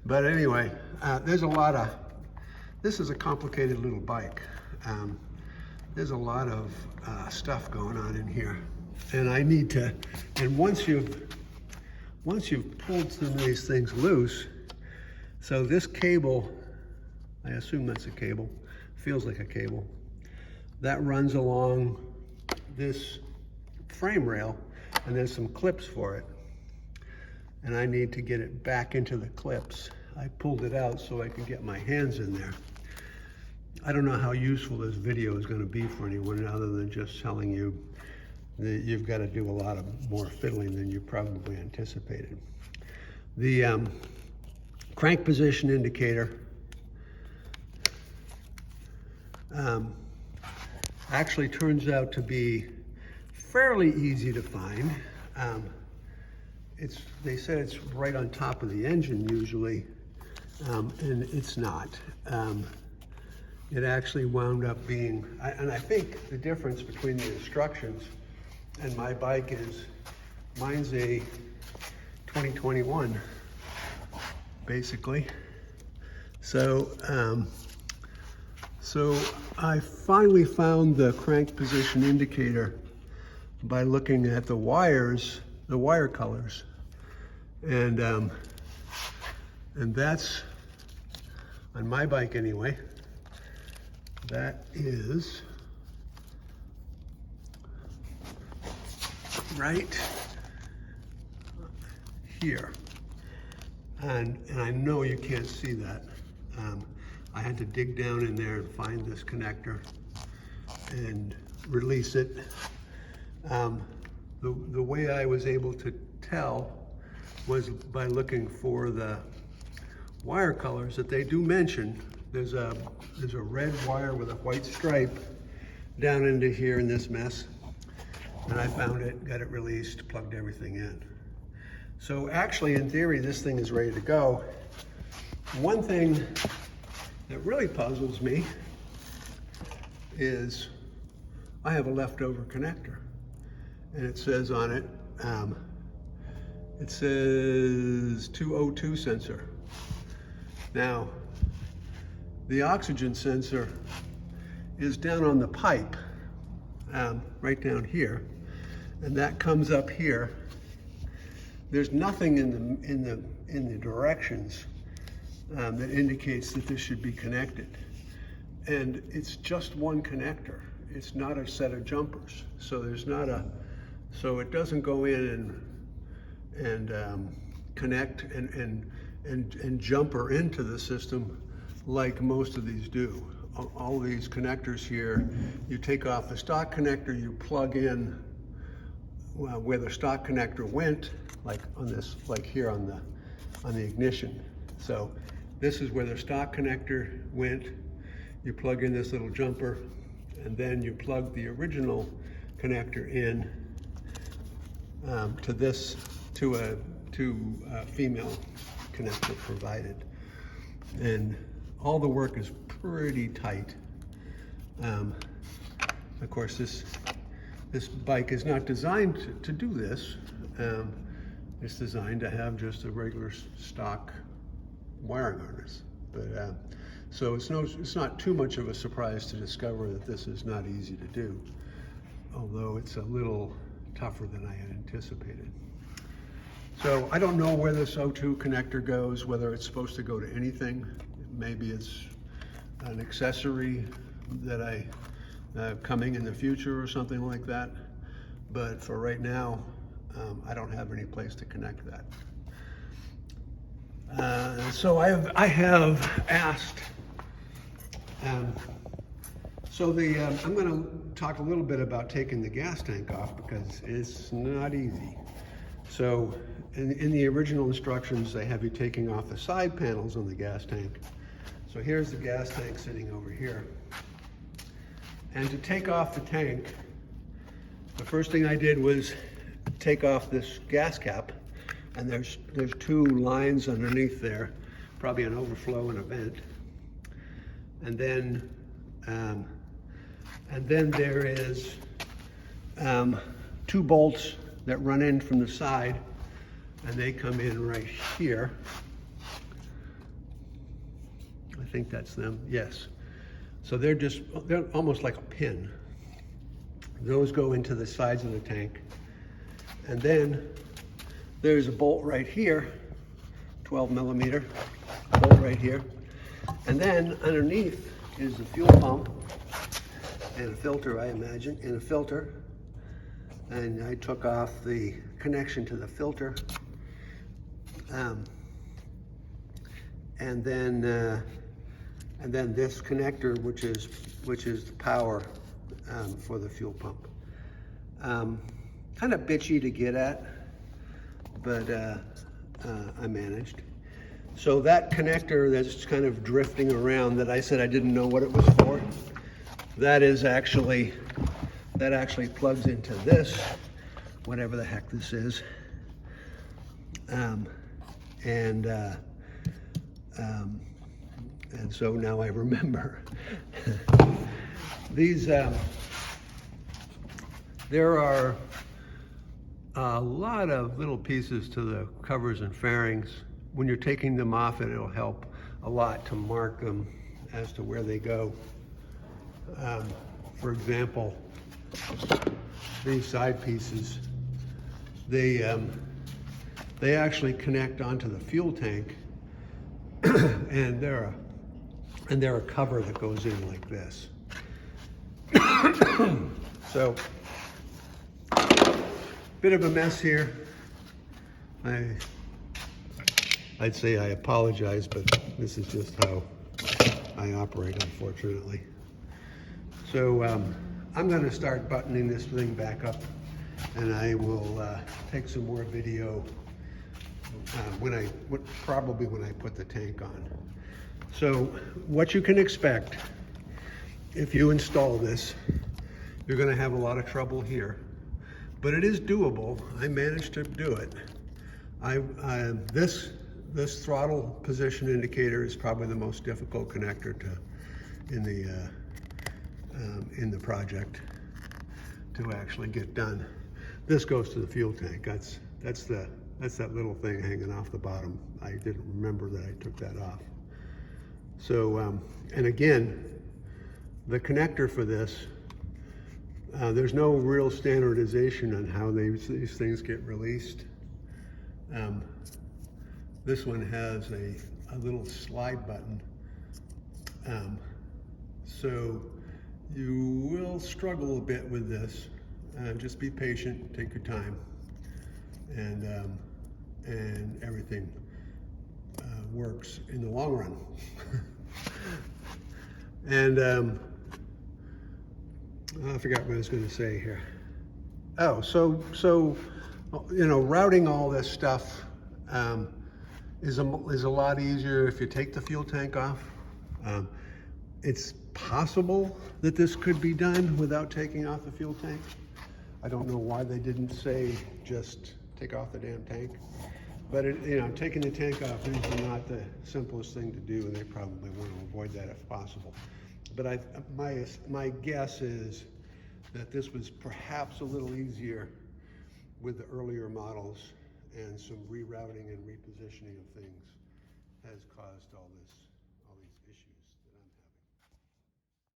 But anyway, there's a lot of, this is a complicated little bike. There's a lot of stuff going on in here. And I need to, and once you've pulled some of these things loose, so this cable, I assume that's a cable, feels like a cable, that runs along this frame rail, and there's some clips for it. And I need to get it back into the clips. I pulled it out so I could get my hands in there. I don't know how useful this video is going to be for anyone other than just telling you that you've got to do a lot of more fiddling than you probably anticipated. The crank position indicator actually turns out to be fairly easy to find. They said it's right on top of the engine usually, and it's not. It actually wound up being, and I think the difference between the instructions and my bike is, mine's a 2021, basically. So I finally found the crank position indicator by looking at the wires, the wire colors. And that's, on my bike anyway, that is right here. And I know you can't see that. I had to dig down in there and find this connector and release it. The way I was able to tell was by looking for the wire colors that they do mention. There's a red wire with a white stripe down into here in this mess. And I found it, got it released, plugged everything in. So actually, in theory, this thing is ready to go. One thing that really puzzles me is I have a leftover connector. And it says on it, it says 202 sensor. Now, the oxygen sensor is down on the pipe, right down here, and that comes up here. There's nothing in the directions that indicates that this should be connected, and it's just one connector. It's not a set of jumpers, so there's not a. So it doesn't go in and connect and jumper into the system like most of these do. All these connectors here, you take off the stock connector, you plug in where the stock connector went, like on this, like here on the ignition. So this is where the stock connector went. You plug in this little jumper, and then you plug the original connector in to a female connector provided. And all the work is pretty tight. Of course, this bike is not designed to do this. It's designed to have just a regular stock wiring harness. But so it's not too much of a surprise to discover that this is not easy to do, although it's a little tougher than I had anticipated. So I don't know where this O2 connector goes, whether it's supposed to go to anything. Maybe it's an accessory that I coming in the future or something like that. But for right now, I don't have any place to connect that. So I have asked. So I'm going to talk a little bit about taking the gas tank off because it's not easy. So in the original instructions, they have you taking off the side panels on the gas tank. So here's the gas tank sitting over here. And to take off the tank, the first thing I did was take off this gas cap, and there's two lines underneath there, probably an overflow and a vent. And then there is two bolts that run in from the side, and they come in right here. think that's them, yes. So they're almost like a pin. Those go into the sides of the tank. And then there's a bolt right here, 12 millimeter bolt right here. And then underneath is the fuel pump and a filter, I imagine, and a filter. And I took off the connection to the filter. And then this connector, which is the power for the fuel pump. Kind of bitchy to get at, but I managed. So that connector that's kind of drifting around that I said I didn't know what it was for, that actually plugs into this, whatever the heck this is. And so now I remember. These, there are a lot of little pieces to the covers and fairings. When you're taking them off, it'll help a lot to mark them as to where they go. For example, these side pieces, they actually connect onto the fuel tank, and they're a cover that goes in like this. So, bit of a mess here. I'd say I apologize, but this is just how I operate, unfortunately. So I'm going to start buttoning this thing back up, and I will take some more video probably when I put the tank on. So what you can expect if you install this, you're going to have a lot of trouble here, but it is doable. I managed to do it. This throttle position indicator is probably the most difficult connector in the project to actually get done. This goes to the fuel tank. That's that little thing hanging off the bottom. I didn't remember that I took that off. So, and again, the connector for this, there's no real standardization on how these things get released. This one has a little slide button. So you will struggle a bit with this. Just be patient, take your time, and everything works in the long run. And I forgot what I was going to say here. Oh, so you know, routing all this stuff is a lot easier if you take the fuel tank off. It's possible that this could be done without taking off the fuel tank. I don't know why they didn't say just take off the damn tank. But you know, taking the tank off is not the simplest thing to do, and they probably want to avoid that if possible. But my guess is that this was perhaps a little easier with the earlier models, and some rerouting and repositioning of things has caused all this.